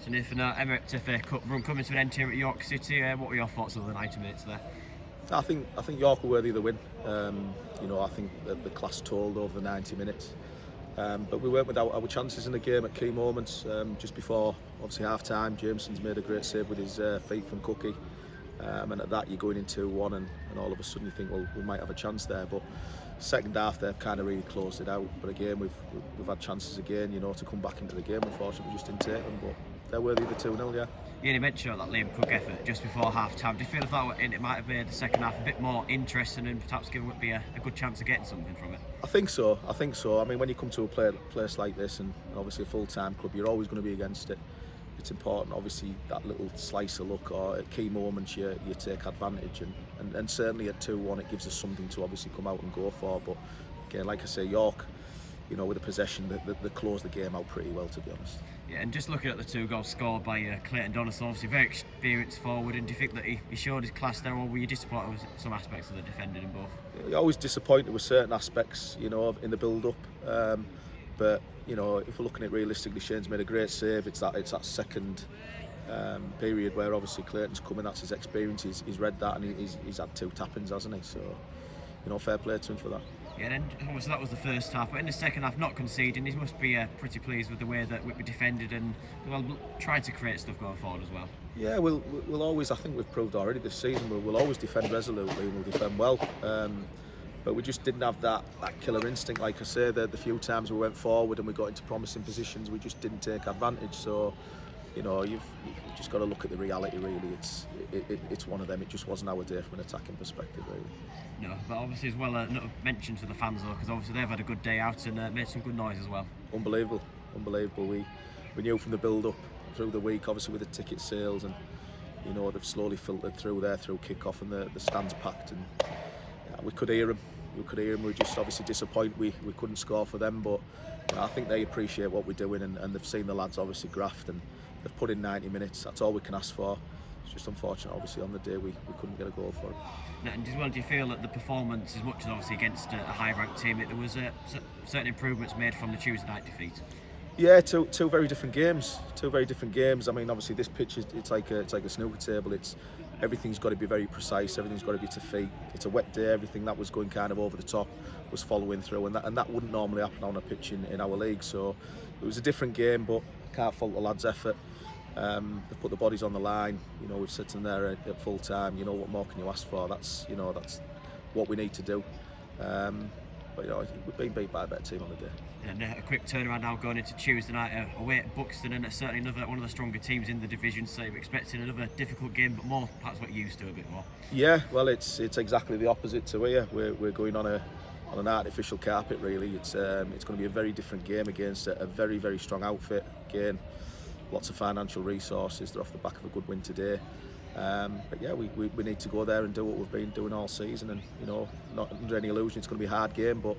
So Nathan, Emirates FA Cup run coming to an end here at York City. What were your thoughts over the 90 minutes there? I think York were worthy of the win. I think the class told over the 90 minutes. But we weren't without our chances in the game at key moments. Just before, obviously, half-time, Jameson's made a great save with his feet from Cookie. And at that, you're going in 2-1 and all of a sudden you think, well, we might have a chance there. But second half, they've kind of really closed it out. But again, we've had chances again, to come back into the game. Unfortunately, we just didn't take them. But they're worthy of the 2-0, yeah. You mentioned that Liam Cook effort just before half-time. Do you feel that it might have made the second half a bit more interesting and perhaps given Whitby a good chance of getting something from it? I think so. I mean, when you come to a place like this and obviously a full-time club, you're always going to be against it. It's important, obviously, that little slice of luck, or at key moments you take advantage, and certainly at 2-1 it gives us something to obviously come out and go for. But again, like I say, York, with the possession, they closed the game out pretty well, to be honest. Yeah, and just looking at the 2 goals scored by Clayton Donaldson, obviously very experienced forward, and do you think that he showed his class there, or were you disappointed with some aspects of the defending in both? You're always disappointed with certain aspects, in the build-up. But if we're looking at it realistically, Shane's made a great save. It's that second period where obviously Clayton's coming. That's his experience. He's read that, and he's had 2 tap-ins, hasn't he? So, fair play to him for that. Yeah, and obviously that was the first half, but in the second half, not conceding, he must be pretty pleased with the way that Whitby defended and tried to create stuff going forward as well. Yeah, we'll always. I think we've proved already this season. We'll always defend resolutely. We'll defend well. But we just didn't have that killer instinct. Like I say, the few times we went forward and we got into promising positions, we just didn't take advantage. So, you've just got to look at the reality. Really, it's one of them. It just wasn't our day from an attacking perspective, really. No, but obviously as well, not mentioned to the fans though, because obviously they've had a good day out and made some good noise as well. Unbelievable. We knew from the build-up through the week, obviously with the ticket sales, and they've slowly filtered through there through kick-off, and the stands packed, and we could hear them. We were just obviously disappointed we couldn't score for them, but I think they appreciate what we're doing, and they've seen the lads obviously graft, and they've put in 90 minutes. That's all we can ask for. It's just unfortunate, obviously, on the day we couldn't get a goal for them. And as well, do you feel that the performance, as much as obviously against a high-ranked team, that there was certain improvements made from the Tuesday night defeat? Yeah, two very different games. I mean, obviously this pitch it's like a snooker table. Everything's got to be very precise. Everything's got to be to feet. It's a wet day. Everything that was going kind of over the top was following through, and that wouldn't normally happen on a pitch in our league. So it was a different game, but can't fault the lads' effort. They've put the bodies on the line. We've said to them there at full time. What more can you ask for? That's what we need to do. But we've been beat by a better team on the day. And a quick turnaround now going into Tuesday night away at Buxton, and it's certainly one of the stronger teams in the division. So we're expecting another difficult game, but more perhaps what you used to a bit more. Yeah, well, it's exactly the opposite to here. We're going on an artificial carpet, really. It's going to be a very different game against a very, very strong outfit. Again, lots of financial resources. They're off the back of a good win today. But yeah, we need to go there and do what we've been doing all season, and not under any illusion it's going to be a hard game, but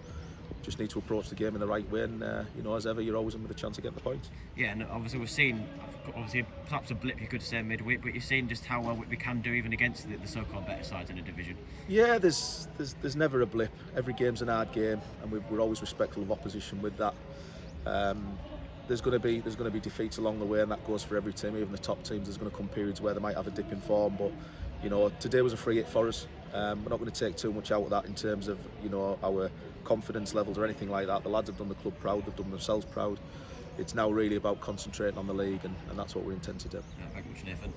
just need to approach the game in the right way, and as ever, you're always in with a chance of getting the points. Yeah, and obviously we've seen perhaps a blip, you could say, midweek, but you've seen just how well we can do even against the so-called better sides in the division. Yeah, there's never a blip. Every game's an hard game, and we're always respectful of opposition with that. There's going to be defeats along the way, and that goes for every team. Even the top teams, there's going to come periods where they might have a dip in form, but today was a free hit for us. We're not going to take too much out of that in terms of our confidence levels or anything like that. The lads have done the club proud, they've done themselves proud. It's now really about concentrating on the league, and that's what we intend to do. Yeah, thank you much, Nathan.